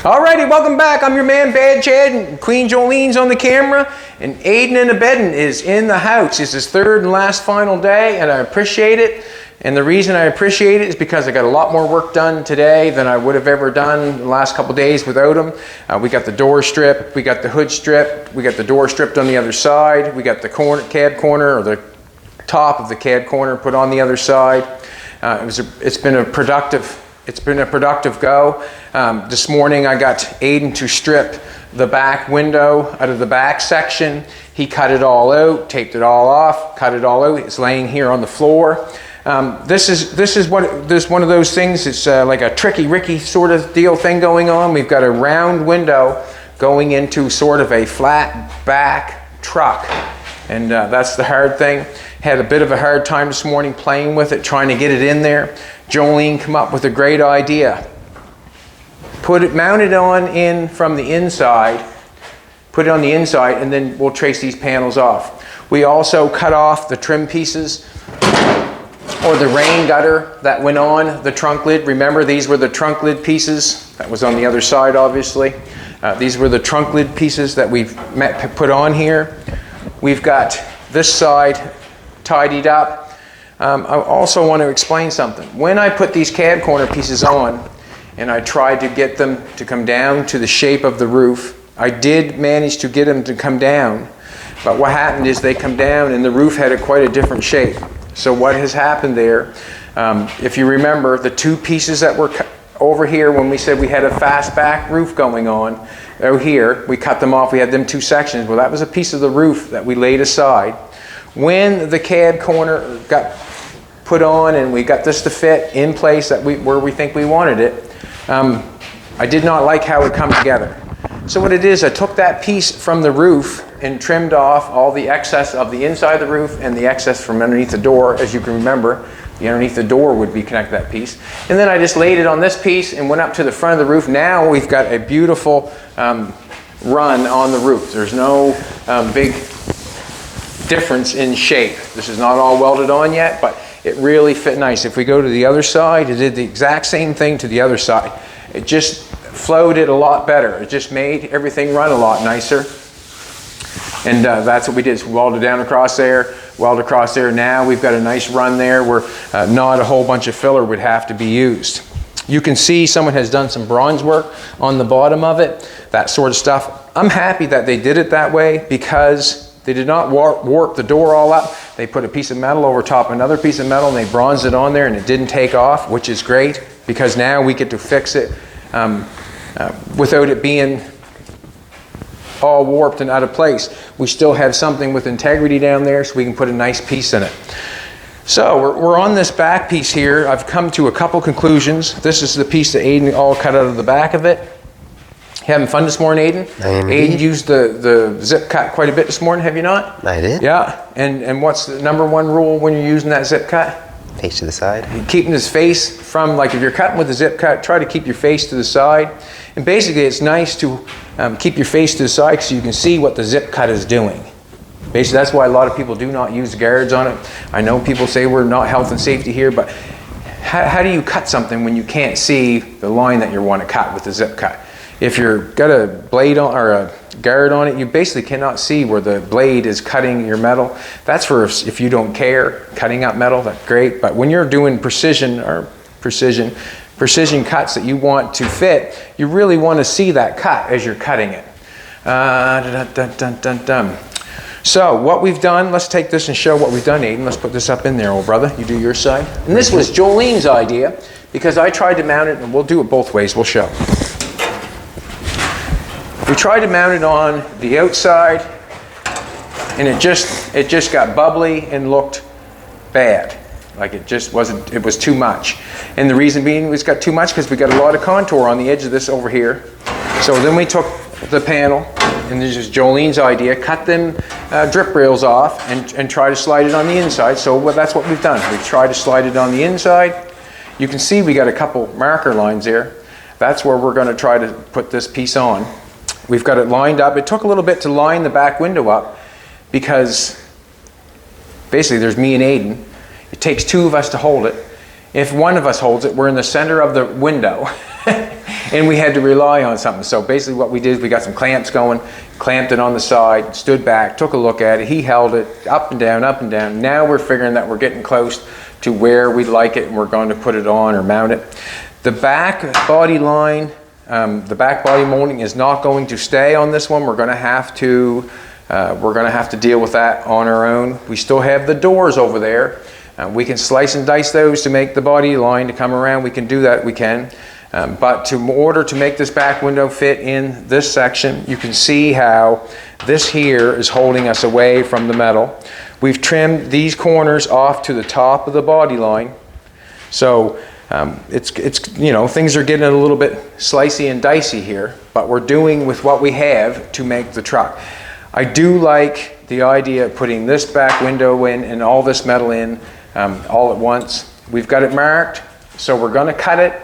Alrighty, welcome back. I'm your man Bad Chad, and Queen Jolene's on the camera, and Aiden in the bedding is in the house. It's his third and last final day, and I appreciate it. And the reason I appreciate it is because I got a lot more work done today than I would have ever done the last couple days without him. We got the door stripped, we got the hood stripped, we got the door stripped on the other side, we got the cab corner, or the top of the cab corner put on the other side. It's been a productive go. This morning I got Aiden to strip the back window out of the back section. He cut it all out, taped it all off, cut it all out. It's laying here on the floor. This is one of those things. It's like a tricky Ricky sort of deal thing going on. We've got a round window going into sort of a flat back truck, and that's the hard thing. Had a bit of a hard time this morning playing with it, trying to get it in there. Jolene came up with a great idea. Mount it on in from the inside, put it on the inside, and then we'll trace these panels off. We also cut off the trim pieces, or the rain gutter that went on the trunk lid. Remember, these were the trunk lid pieces. That was on the other side, obviously. These were the trunk lid pieces that we've put on here. We've got this side tidied up. I also want to explain something. When I put these cab corner pieces on and I tried to get them to come down to the shape of the roof, I did manage to get them to come down, but what happened is they come down and the roof had quite a different shape. So what has happened there, if you remember, the two pieces that were over here when we said we had a fast back roof going on, out here, we cut them off. We had them two sections. Well, that was a piece of the roof that we laid aside. When the cab corner got put on and we got this to fit in place where we think we wanted it, I did not like how it come together. So what it is, I took that piece from the roof and trimmed off all the excess of the inside of the roof and the excess from underneath the door. As you can remember, the underneath the door would be connected to that piece. And then I just laid it on this piece and went up to the front of the roof. Now we've got a beautiful run on the roof. There's no big difference in shape. This is not all welded on yet, but it really fit nice. If we go to the other side, it did the exact same thing to the other side. It just flowed it a lot better. It just made everything run a lot nicer. And that's what we did. So we welded down across there, welded across there. Now we've got a nice run there where not a whole bunch of filler would have to be used. You can see someone has done some bronze work on the bottom of it, that sort of stuff. I'm happy that they did it that way because they did not warp the door all up. They put a piece of metal over top of another piece of metal and they bronzed it on there and it didn't take off, which is great because now we get to fix it without it being all warped and out of place. We still have something with integrity down there so we can put a nice piece in it. So we're on this back piece here. I've come to a couple conclusions. This is the piece that Aiden all cut out of the back of it. Having fun this morning, Aiden? I am. Aiden used the zip cut quite a bit this morning, have you not? I did. Yeah, and what's the number one rule when you're using that zip cut? Face to the side. Keeping his face from, like if you're cutting with a zip cut, try to keep your face to the side. And basically it's nice to keep your face to the side so you can see what the zip cut is doing. Basically that's why a lot of people do not use guards on it. I know people say we're not health and safety here, but how do you cut something when you can't see the line that you want to cut with the zip cut? If you've got a blade on or a guard on it, you basically cannot see where the blade is cutting your metal. That's for if you don't care, cutting up metal, that's great. But when you're doing precision cuts that you want to fit, you really want to see that cut as you're cutting it. So what we've done, let's take this and show what we've done, Aiden. Let's put this up in there, old brother. You do your side. And this was Jolene's idea because I tried to mount it, and we'll do it both ways, we'll show. We tried to mount it on the outside and it just got bubbly and looked bad. Like it just wasn't, it was too much. And the reason being it's got too much because we got a lot of contour on the edge of this over here. So then we took the panel, and this is Jolene's idea, cut them drip rails off and try to slide it on the inside. So that's what we've done. We've tried to slide it on the inside. You can see we got a couple marker lines there. That's where we're going to try to put this piece on. We've got it lined up. It took a little bit to line the back window up because basically there's me and Aiden. It takes two of us to hold it. If one of us holds it, we're in the center of the window. and we had to rely on something. So basically what we did is we got some clamps going, clamped it on the side, stood back, took a look at it. He held it up and down, up and down. Now we're figuring that we're getting close to where we'd like it, and we're going to put it on or mount it. The back body line, the back body molding is not going to stay on this one. We're going to have to deal with that on our own. We still have the doors over there. We can slice and dice those to make the body line to come around. We can do that, we can. But in order to make this back window fit in this section, you can see how this here is holding us away from the metal. We've trimmed these corners off to the top of the body line. So it's you know, things are getting a little bit slicey and dicey here, but we're doing with what we have to make the truck. I do like the idea of putting this back window in and all this metal in all at once. We've got it marked, so we're going to cut it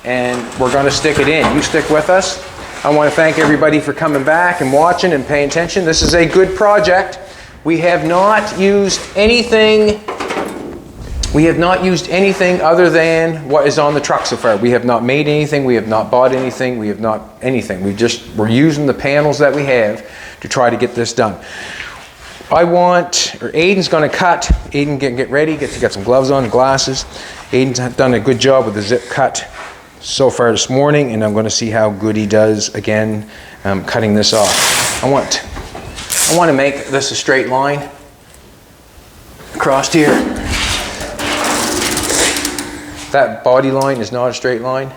and we're going to stick it in. You stick with us. I want to thank everybody for coming back and watching and paying attention. This is a good project. We have not used anything. We have not used anything other than what is on the truck so far. We have not made anything. We have not bought anything. We have not anything. We're using the panels that we have to try to get this done. Aiden's going to cut. Aiden, get ready. Get some gloves on, glasses. Aiden's done a good job with the zip cut so far this morning, and I'm going to see how good he does again cutting this off. I want to make this a straight line across here. That body line is not a straight line.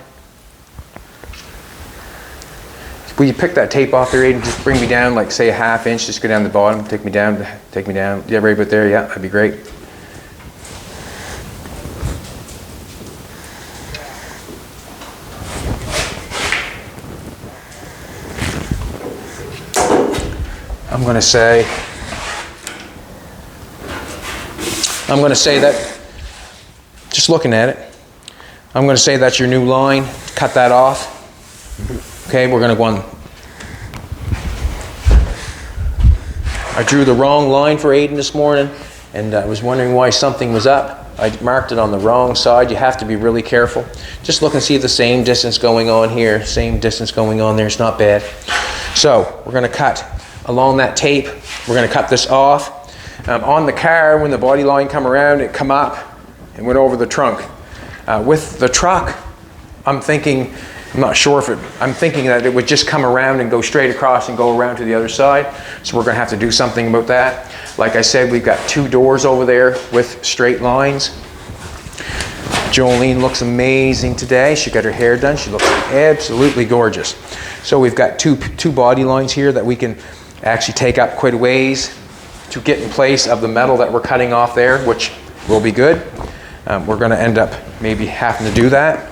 Will you pick that tape off there, Aiden? Just bring me down, like say a ½ inch, just go down the bottom, take me down. Yeah, right about there, yeah, that'd be great. I'm going to say that, just looking at it, I'm going to say that's your new line. Cut that off. Okay, we're going to go on. I drew the wrong line for Aiden this morning, and I was wondering why something was up. I marked it on the wrong side. You have to be really careful. Just look and see the same distance going on here, same distance going on there. It's not bad. So we're going to cut along that tape. We're going to cut this off. On the car, when the body line come around, it come up and went over the trunk. With the truck, I'm thinking that it would just come around and go straight across and go around to the other side. So we're going to have to do something about that. Like I said, we've got 2 doors over there with straight lines. Jolene looks amazing today. She got her hair done. She looks absolutely gorgeous. So we've got two body lines here that we can actually take up quite a ways to get in place of the metal that we're cutting off there, which will be good. We're going to end up maybe having to do that.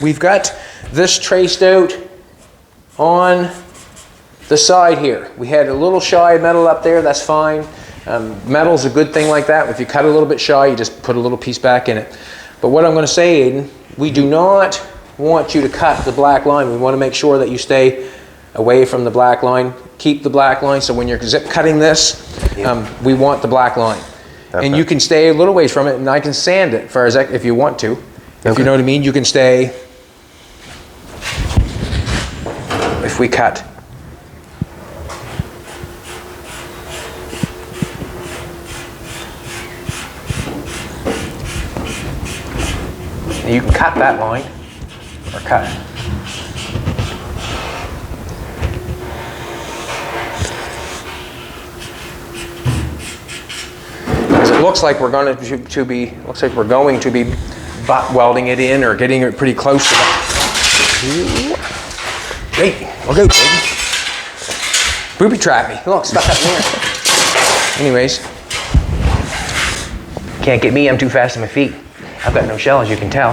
We've got this traced out on the side here. We had a little shy of metal up there, that's fine. Metal's a good thing like that. If you cut a little bit shy, you just put a little piece back in it. But what I'm going to say, Aiden, we do not want you to cut the black line. We want to make sure that you stay away from the black line. Keep the black line, so when you're zip cutting this, we want the black line. Okay. And you can stay a little ways from it, and I can sand it far as if you want to. If you know what I mean, you can stay. If we cut. And you can cut that line, or cut. Because it looks like we're going to be butt welding it in or getting it pretty close to that. Hey, look out, baby. Booby trap me. Look, stuck up in there. Anyways, can't get me. I'm too fast on my feet. I've got no shell, as you can tell.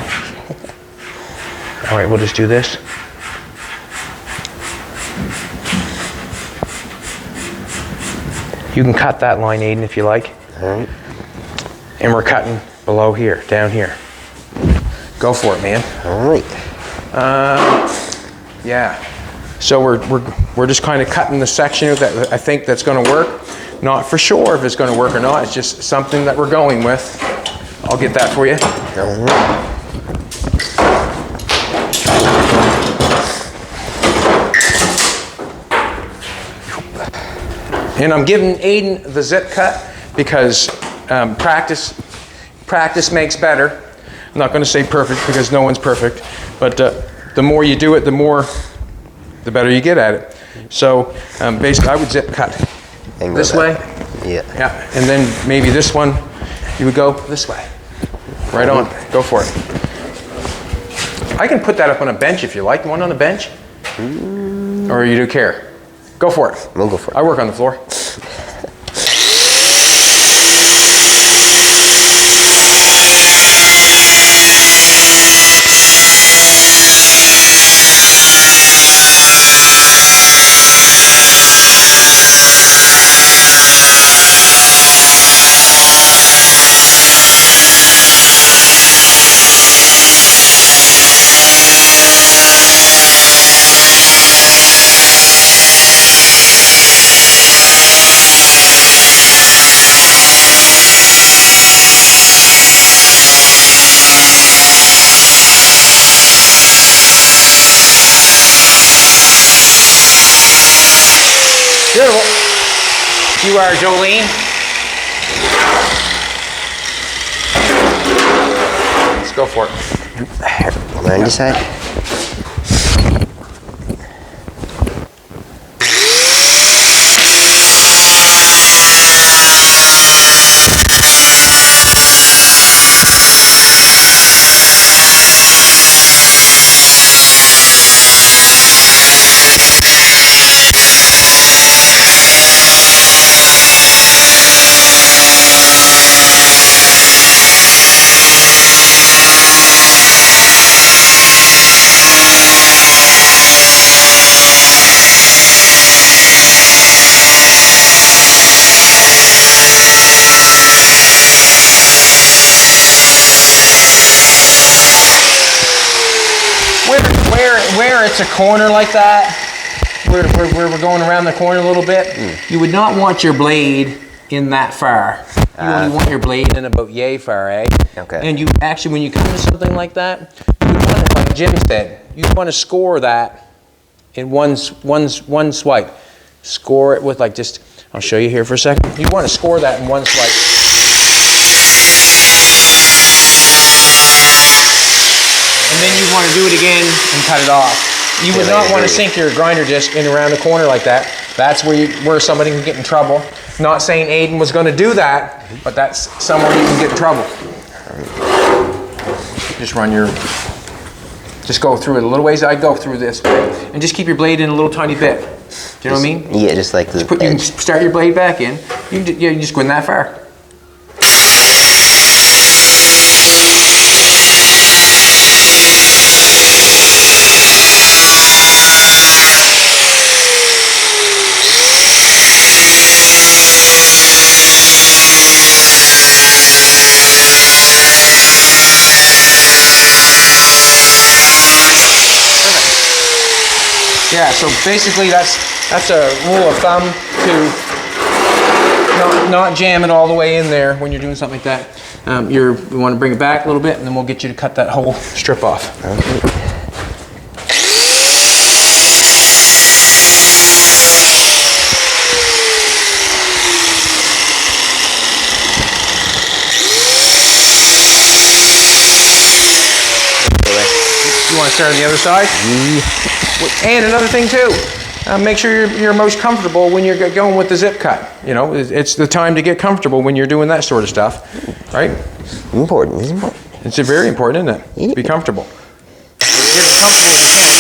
All right, we'll just do this. You can cut that line, Aiden, if you like. All right. And we're cutting below here, down here. Go for it, man. All right. Yeah. So we're just kind of cutting the section that I think that's going to work. Not for sure if it's going to work or not. It's just something that we're going with. I'll get that for you. And I'm giving Aiden the zip cut because practice makes better. I'm not going to say perfect because no one's perfect, but the more you do it, the better you get at it. So basically, I would zip cut this way. Yeah. Yeah, and then maybe this one, you would go this way. Right on. Go for it. I can put that up on a bench if you like. One on a bench? Or you do care? Go for it. We'll go for it. I work on the floor. Beautiful. You are Jolene. Let's go for it. Line this side. Where it's a corner like that, where we're going around the corner a little bit, you would not want your blade in that far. You only want your blade in about yay far, eh? Okay. And you actually, when you come to something like that, you want it, like Jim said, you want to score that in one swipe. Score it with like just, I'll show you here for a second. You want to score that in one swipe. And then you want to do it again and cut it off. You would not want to sink your grinder disc in around the corner like that. That's where somebody can get in trouble. Not saying Aiden was going to do that, but that's somewhere you can get in trouble. Just go through it a little ways. I go through this, and just keep your blade in a little tiny bit. Do you know what I mean? Yeah, just like the You can start your blade back in. You just go in that far. Yeah, so basically that's a rule of thumb to not jam it all the way in there when you're doing something like that. You want to bring it back a little bit, and then we'll get you to cut that whole strip off. Okay. You want to start on the other side? And another thing too, make sure you're most comfortable when you're going with the zip cut. You know, it's the time to get comfortable when you're doing that sort of stuff, right? Important, it's important. It's very important, isn't it? Yeah. Be comfortable. Get as comfortable as you can.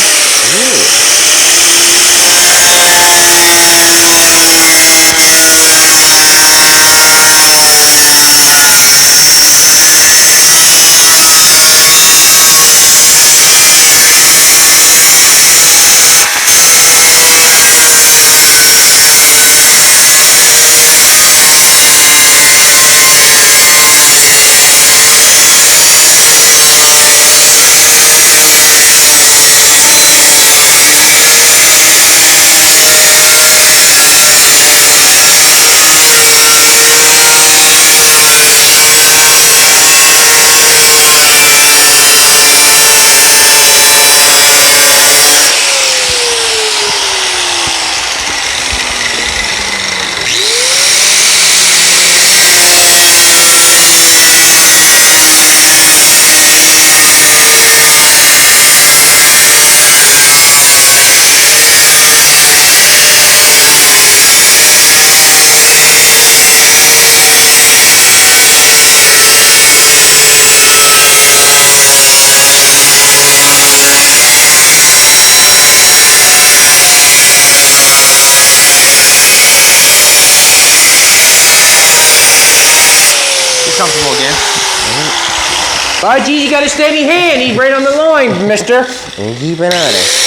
comfortable again. Oh, geez, you got a steady hand. He's right on the line, mister. And keep an eye.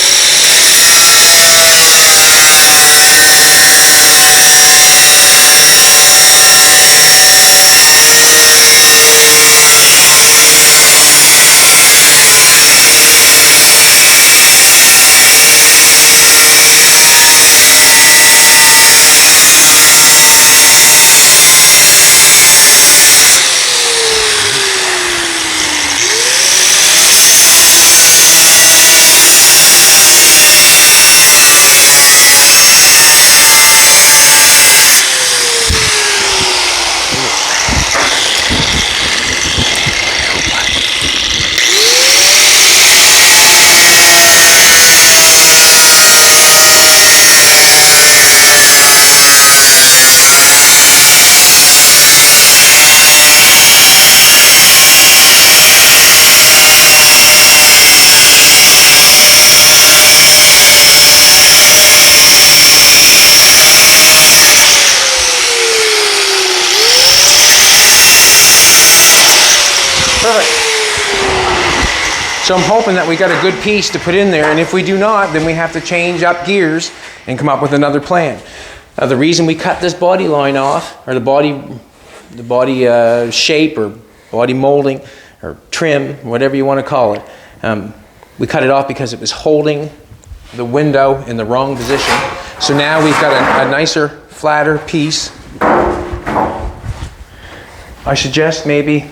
Perfect. So I'm hoping that we got a good piece to put in there, and if we do not, then we have to change up gears and come up with another plan. The reason we cut this body line off, or the body shape or body molding or trim, whatever you want to call it, we cut it off because it was holding the window in the wrong position. So now we've got a nicer, flatter piece. I suggest maybe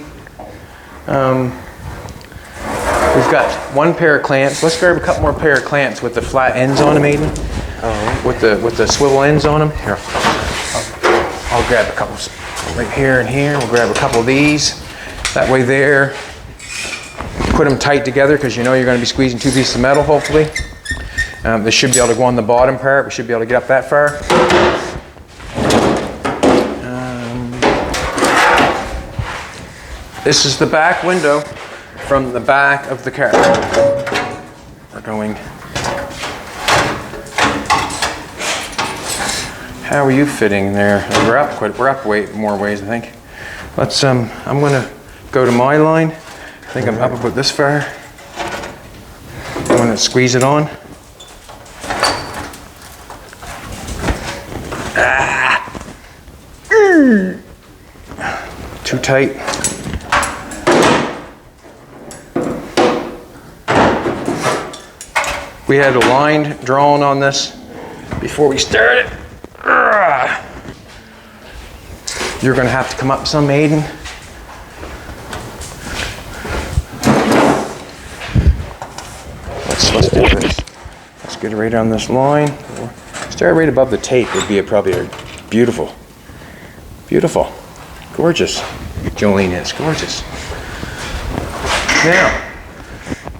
we've got one pair of clamps. Let's grab a couple more pair of clamps with the flat ends on them, Aiden. With the swivel ends on them. Here, I'll grab a couple right here and here. We'll grab a couple of these. That way there. Put them tight together because you know you're going to be squeezing two pieces of metal, hopefully. They should be able to go on the bottom part. We should be able to get up that far. This is the back window from the back of the car. We're going. How are you fitting there? We're up more ways, I think. Let's. I'm going to go to my line. I think I'm up about this far. I'm going to squeeze it on. Too tight. We had a line drawn on this before we started. You're going to have to come up some, Aiden. Let's do this. Let's get it right on this line. Start right above the tape would be probably beautiful. Beautiful. Gorgeous. Jolene is gorgeous. Now,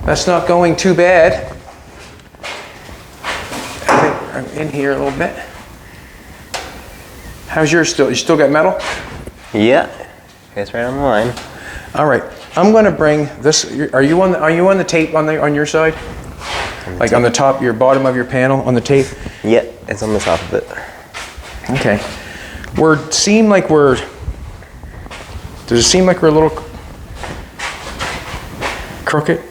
that's not going too bad. I think I'm in here a little bit. How's yours still? You still got metal? Yeah, it's right on the line. All right, I'm going to bring this. Are you on the tape on your side? Like on the top, your bottom of your panel on the tape? Yeah, it's on the top of it. Okay. Does it seem like we're a little crooked?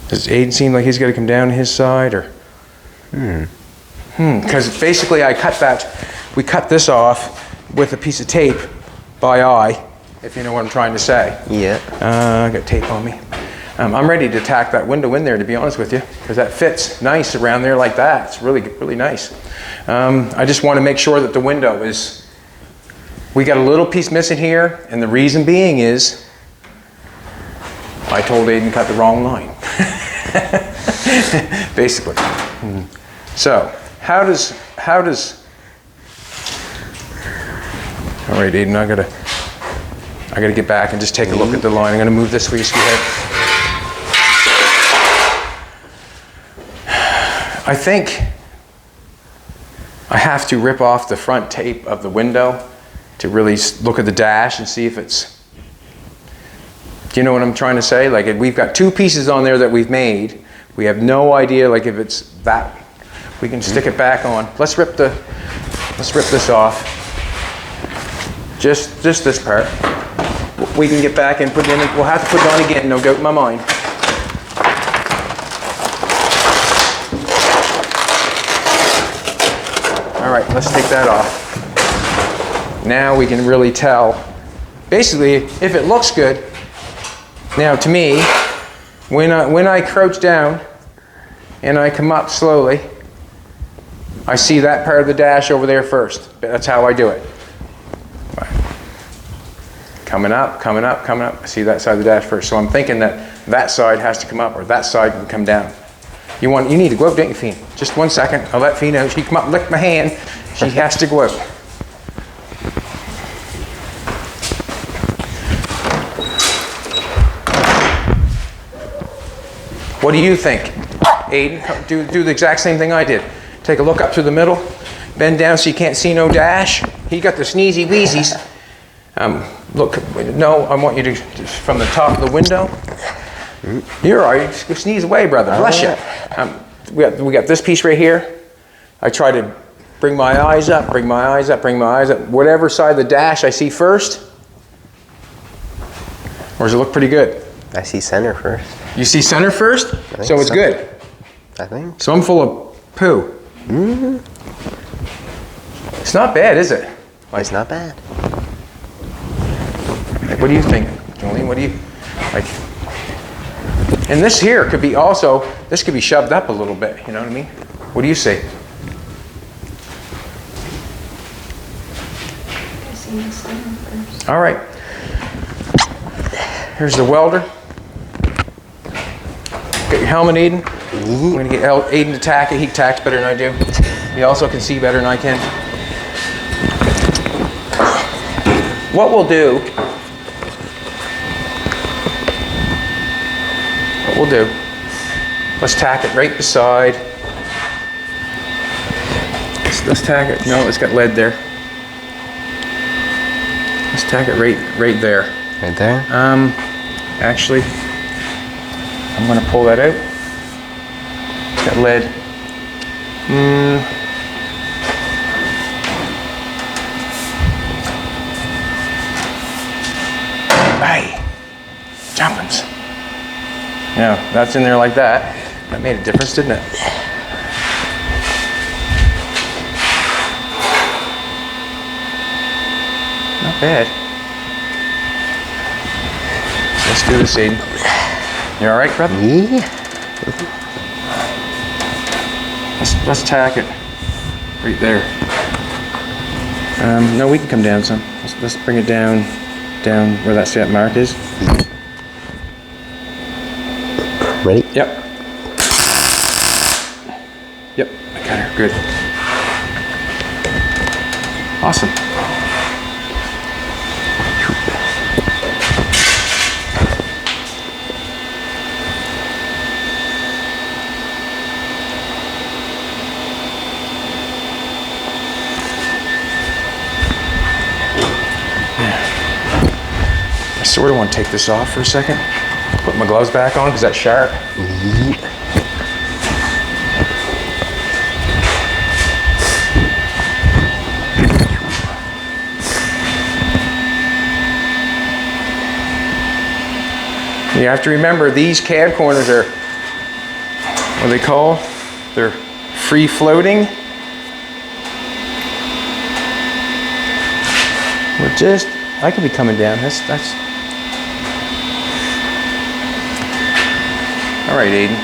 Does Aiden seem like he's got to come down his side, or? Because basically we cut this off with a piece of tape by eye, if you know what I'm trying to say. Yeah. I got tape on me. I'm ready to tack that window in there, to be honest with you, because that fits nice around there like that. It's really, really nice. I just want to make sure that the window is, we got a little piece missing here, and the reason being is I told Aiden cut the wrong line. Basically. So, how does, all right, Aiden, I gotta get back and just take a look at the line. I'm gonna move this for you, sweetheart. I think I have to rip off the front tape of the window to really look at the dash and see if it's, do you know what I'm trying to say? Like, we've got two pieces on there that we've made. We have no idea, like, if it's that. We can stick it back on. Let's rip this off. Just this part. We can get back and put it in. We'll have to put it on again, no doubt in my mind. All right, let's take that off. Now we can really tell. Basically, if it looks good, now to me, when I crouch down and I come up slowly, I see that part of the dash over there first. That's how I do it. Coming up, coming up, coming up. I see that side of the dash first. So I'm thinking that side has to come up, or that side can come down. You need to go out, don't you, Fiend? Just 1 second. I'll let Fiend out. She come up and lick my hand. She has to go out. What do you think? Aiden, do the exact same thing I did. Take a look up through the middle. Bend down so you can't see no dash. He got the sneezy wheezies. Look, no, I want you to, from the top of the window. You're all right, sneeze away, brother, bless you. We got this piece right here. I try to bring my eyes up, bring my eyes up, bring my eyes up. Whatever side of the dash I see first. Or does it look pretty good? I see center first. You see center first? So it's good. I think. So I'm full of poo. Mm-hmm. It's not bad, is it? It's not bad. Like, what do you think, Jolene? What do you like? And this here could be also, this could be shoved up a little bit, you know what I mean? What do you say? I see the center first. All right. Here's the welder. Get your helmet, Aiden. I'm going to get Aiden to tack it. He tacks better than I do. He also can see better than I can. What we'll do, let's tack it right beside. Let's tack it. No, it's got lead there. Let's tack it right there. Right there? Actually, I'm going to pull that out. It's got lead. Hey, jumpins'. Yeah, that's in there like that. That made a difference, didn't it? Not bad. Let's do this, Aiden. You all right, brother? Yeah. Let's tack it right there. No, we can come down some. Let's bring it down where that set mark is. Ready? Yep. Yep, I got her. Good. Awesome. I sort of want to take this off for a second. Put my gloves back on because that's sharp. You have to remember these cab corners are what they call, they're free floating. We're just, I could be coming down. That's. All right, Aiden.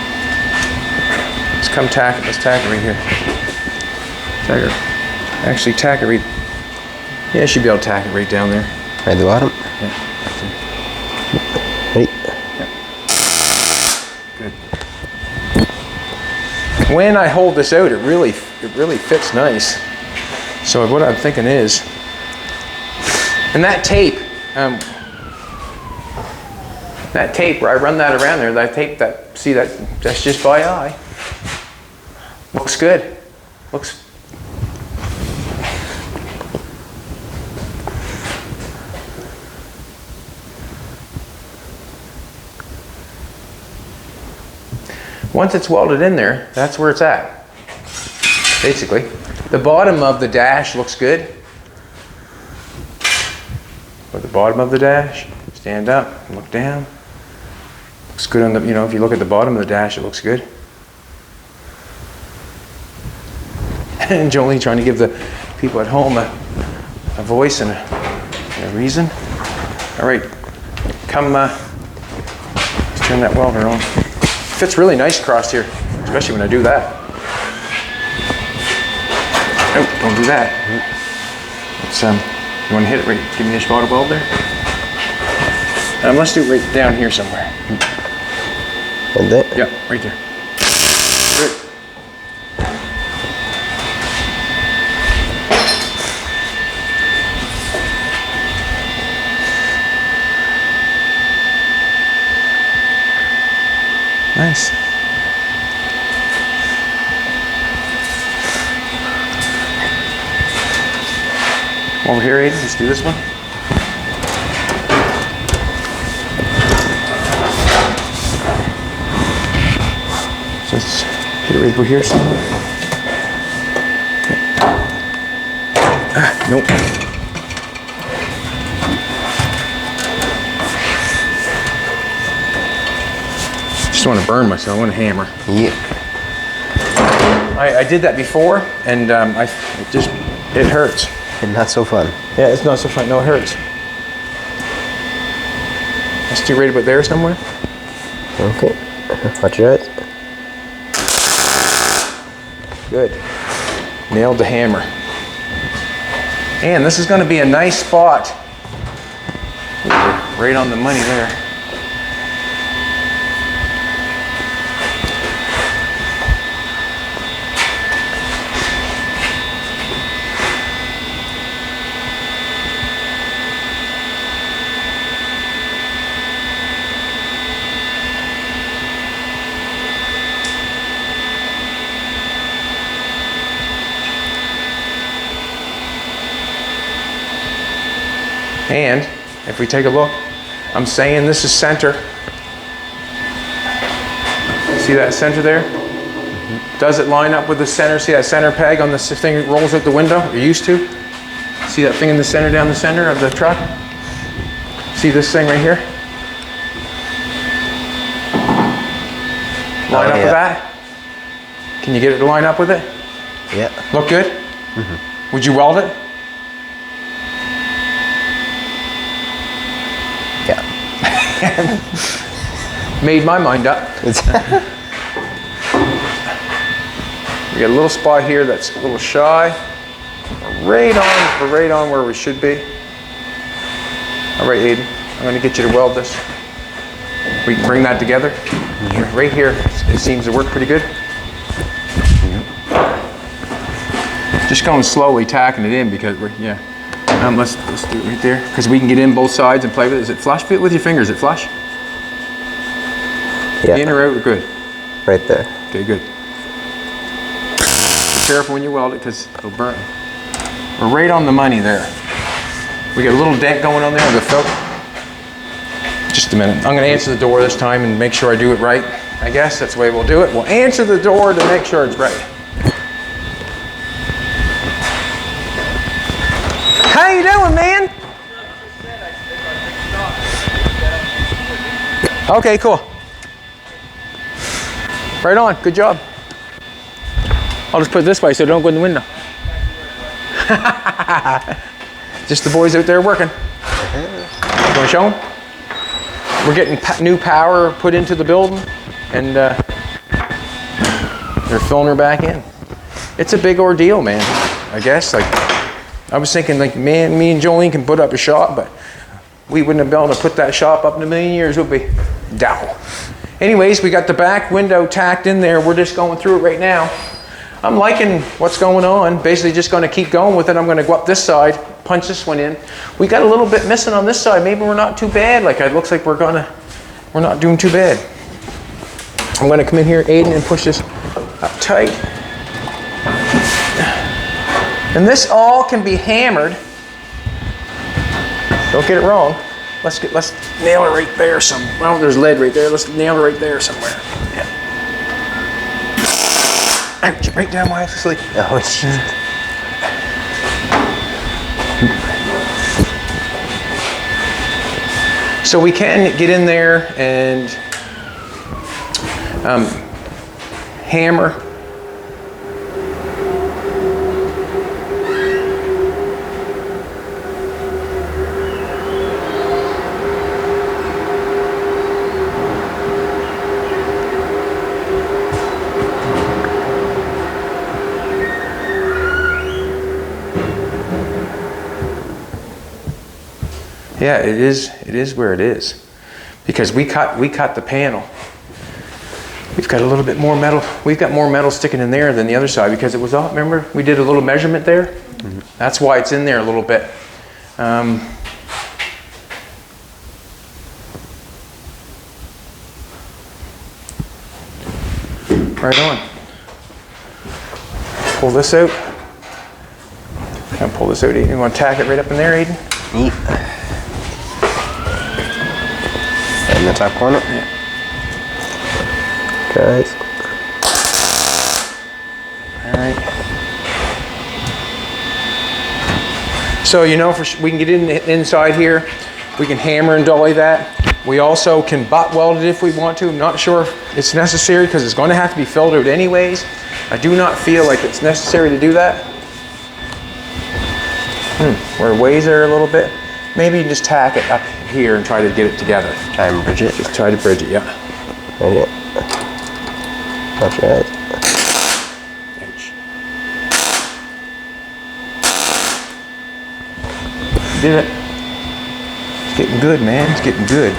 Let's come tack it. Let's tack it right here. Tack it. Actually, tack it right. Yeah, I should be able to tack it right down there. Right at the bottom? Yeah. Ready? Good. When I hold this out, it really fits nice. So what I'm thinking is, and that tape where I run that around there, that tape, that's just by eye. Looks good. Looks. Once it's welded in there, that's where it's at. Basically, the bottom of the dash looks good. bottom of the dash. Stand up, look down. Looks good on the, you know, if you look at the bottom of the dash, it looks good. And Jolene trying to give the people at home a voice and a reason. All right, come, let's turn that welder on. Fits really nice across here, especially when I do that. Oh, don't do that. Let's, you want to hit it right, give me a spot of weld there? Let's do it right down here somewhere. And there? Yeah, right there. Good. Nice. Over here, Aiden, let's do this one. So let's hit it right over here somewhere. Nope. Just want to burn myself. I want to hammer. Yeah. I did that before, and it hurts. And not so fun. Yeah, it's not so fun. No, it hurts. Let's do right about there somewhere. Okay. Watch your eyes. Good. Nailed the hammer. And this is going to be a nice spot. Right on the money there. And if we take a look, I'm saying this is center. See that center there? Does it line up with the center? See that center peg on the thing that rolls out the window? You're used to? See that thing in the center, down the center of the truck? See this thing right here? Line up with that? Can you get it to line up with it? Yeah. Look good? Mm-hmm. Would you weld it? Yeah. Made my mind up. We got a little spot here that's a little shy. We're right on where we should be. All right, Aiden, I'm going to get you to weld this. We can bring that together. Right here, it seems to work pretty good. Just going slowly, tacking it in because we're, yeah. Let's do it right there because we can get in both sides and play with it. Is it flush? Fit with your fingers. Is it flush? Yeah. In or out? We're good. Right there. Okay, good. Be careful when you weld it because it'll burn. We're right on the money there. We got a little dent going on there with the felt. Just a minute. I'm going to answer the door this time and make sure I do it right. I guess that's the way we'll do it. We'll answer the door to make sure it's right. How you doing, man? Okay, cool. Right on. Good job. I'll just put it this way so it don't go in the window. Just the boys out there working. You want to show them? We're getting new power put into the building, and they're filling her back in. It's a big ordeal, man. I guess I was thinking like, man, me and Jolene can put up a shop, but we wouldn't have been able to put that shop up in a million years, would we? Dow. Anyways, we got the back window tacked in there. We're just going through it right now. I'm liking what's going on. Basically just going to keep going with it. I'm going to go up this side, punch this one in. We got a little bit missing on this side. Maybe we're not too bad. Like it looks like we're not doing too bad. I'm going to come in here, Aiden, and push this up tight. And this all can be hammered. Don't get it wrong. Let's nail it right there somewhere. Well, there's lead right there. Let's nail it right there somewhere. Yeah. Ouch, right down my sleeve. Oh, shit. So we can get in there and hammer. Yeah, it is where it is, because we cut the panel. We've got a little bit more metal. We've got more metal sticking in there than the other side because it was off. Remember, we did a little measurement there. Mm-hmm. That's why it's in there a little bit. Right on. Pull this out. Can I pull this out, Aiden? You want to tack it right up in there, Aiden? Yeah. In the top corner? Yeah. Guys. All right. So you know, we can get inside here. We can hammer and dolly that. We also can butt weld it if we want to. I'm not sure if it's necessary because it's going to have to be filled out anyways. I do not feel like it's necessary to do that. Where it weighs there a little bit. Maybe you can just tack it up here and try to get it together. Try and bridge it. Just try to bridge it, yeah. Right here. Watch your eyes. Did it. It's getting good, man. It's getting good.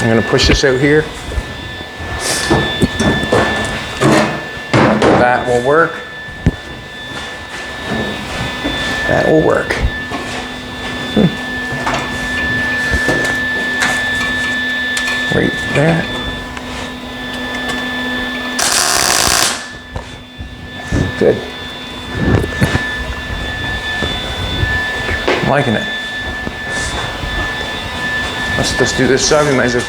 I'm gonna push this out here. That will work. That will work. Right there. Good. I'm liking it. Let's do this side. We might as well.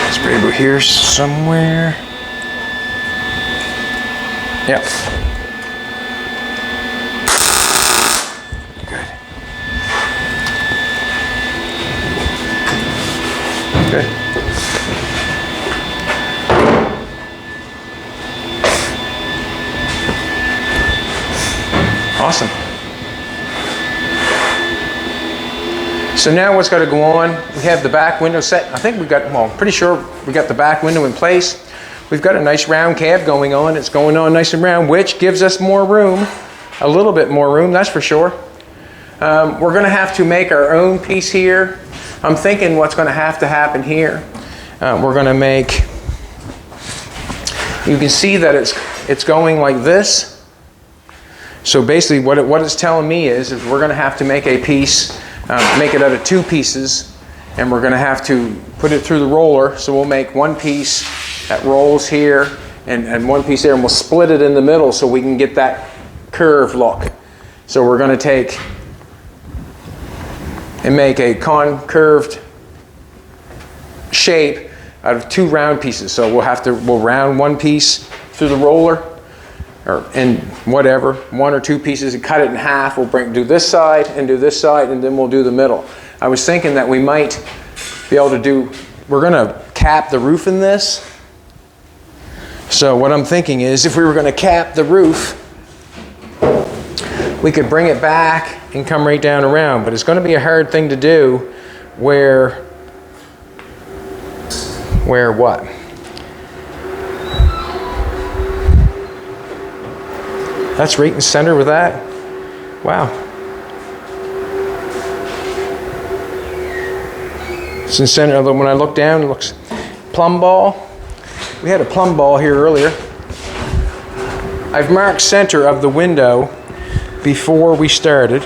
It's right about here somewhere. Yep. Good. Good. Awesome. So now what's got to go on? We have the back window set. I think we've got, well, pretty sure we got the back window in place. We've got a nice round cab going on. It's going on nice and round, which gives us more room, a little bit more room, that's for sure. We're going to have to make our own piece here. I'm thinking what's going to happen here. We're going to make, you can see that it's going like this. So basically what it's telling me is we're going to have to make a piece, make it out of two pieces, and we're going to have to put it through the roller. So we'll make one piece that rolls here and one piece there, and we'll split it in the middle so we can get that curve look. So we're going to take and make a concurved shape out of two round pieces. So we'll round one piece through the roller, and whatever, one or two pieces, and cut it in half. We'll do this side and do this side, and then we'll do the middle. I was thinking that we might be able to do, we're gonna cap the roof in this. So what I'm thinking is if we were gonna cap the roof, we could bring it back and come right down around, but it's gonna be a hard thing to do where what? That's right in the center with that. Wow. It's in center. When I look down, it looks plumb ball. We had a plumb ball here earlier. I've marked center of the window before we started.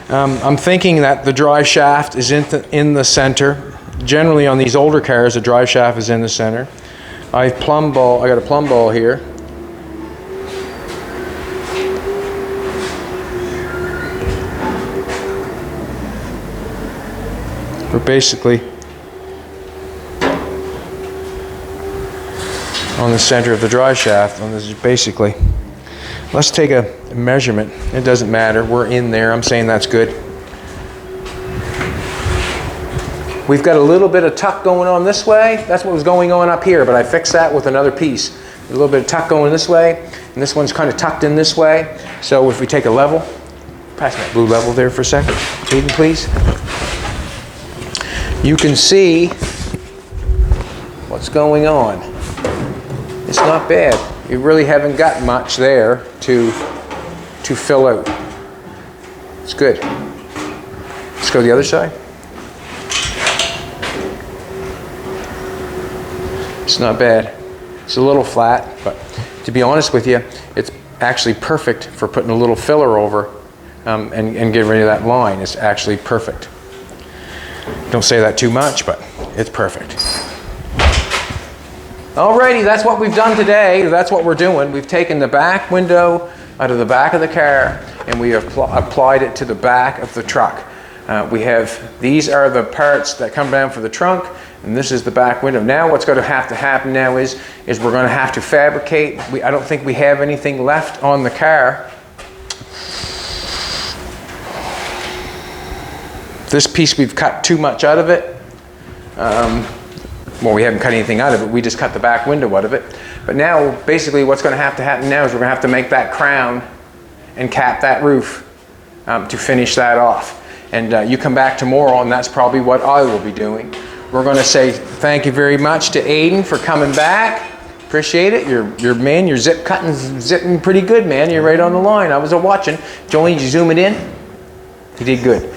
I'm thinking that the drive shaft is in the center. Generally on these older cars, the drive shaft is in the center. I got a plumb ball here. But basically, on the center of the drive shaft. On this, basically. Let's take a measurement. It doesn't matter. We're in there. I'm saying that's good. We've got a little bit of tuck going on this way. That's what was going on up here, but I fixed that with another piece. A little bit of tuck going this way, and this one's kind of tucked in this way. So if we take a level, pass that blue level there for a second, Hayden, please. You can see what's going on. It's not bad. You really haven't got much there to fill out. It's good. Let's go to the other side. It's not bad. It's a little flat, but to be honest with you, it's actually perfect for putting a little filler over and getting rid of that line. It's actually perfect. Don't say that too much, but it's perfect. Alrighty, that's what we've done today. That's what we're doing. We've taken the back window out of the back of the car and we have applied it to the back of the truck. These are the parts that come down for the trunk, and this is the back window. Now what's going to happen now is we're going to have to fabricate. I don't think we have anything left on the car. This piece, we've cut too much out of it. Well, we haven't cut anything out of it. We just cut the back window out of it. But now, basically, what's going to happen now is we're going to have to make that crown and cap that roof to finish that off. And you come back tomorrow, and that's probably what I will be doing. We're going to say thank you very much to Aiden for coming back. Appreciate it. You're zipping pretty good, man. You're right on the line. I was watching. Jolene, you zoom it in? You did good.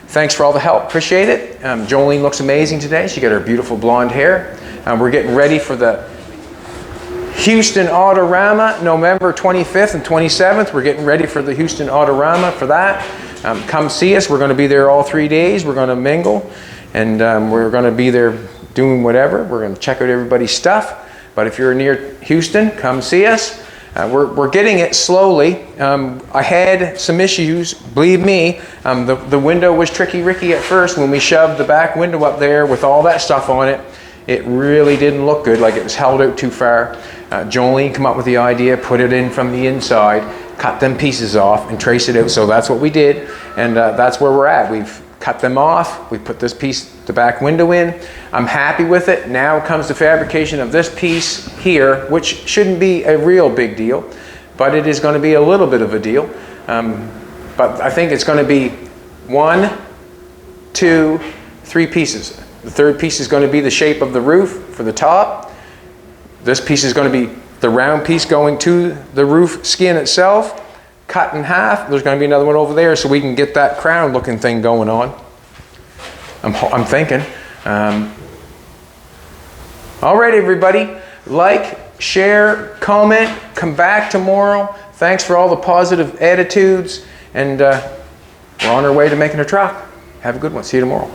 Thanks for all the help. Appreciate it. Jolene looks amazing today. She got her beautiful blonde hair. We're getting ready for the Houston Autorama, November 25th and 27th. We're getting ready for the Houston Autorama for that. Come see us. We're going to be there all 3 days. We're going to mingle, and we're going to be there doing whatever. We're going to check out everybody's stuff. But if you're near Houston, come see us. We're getting it slowly. I had some issues, believe me. The window was tricky-ricky at first when we shoved the back window up there with all that stuff on it. It really didn't look good, like it was held out too far. Jolene came up with the idea, put it in from the inside, cut them pieces off and trace it out. So that's what we did, and that's where we're at. We've cut them off. We put this piece, the back window in. I'm happy with it. Now comes the fabrication of this piece here, which shouldn't be a real big deal, but it is going to be a little bit of a deal. But I think it's going to be 1, 2, 3 pieces. The third piece is going to be the shape of the roof for the top. This piece is going to be the round piece going to the roof skin itself, cut in half. There's going to be another one over there so we can get that crown looking thing going on. I'm thinking. All right, everybody. Like, share, comment, come back tomorrow. Thanks for all the positive attitudes. And we're on our way to making a truck. Have a good one. See you tomorrow.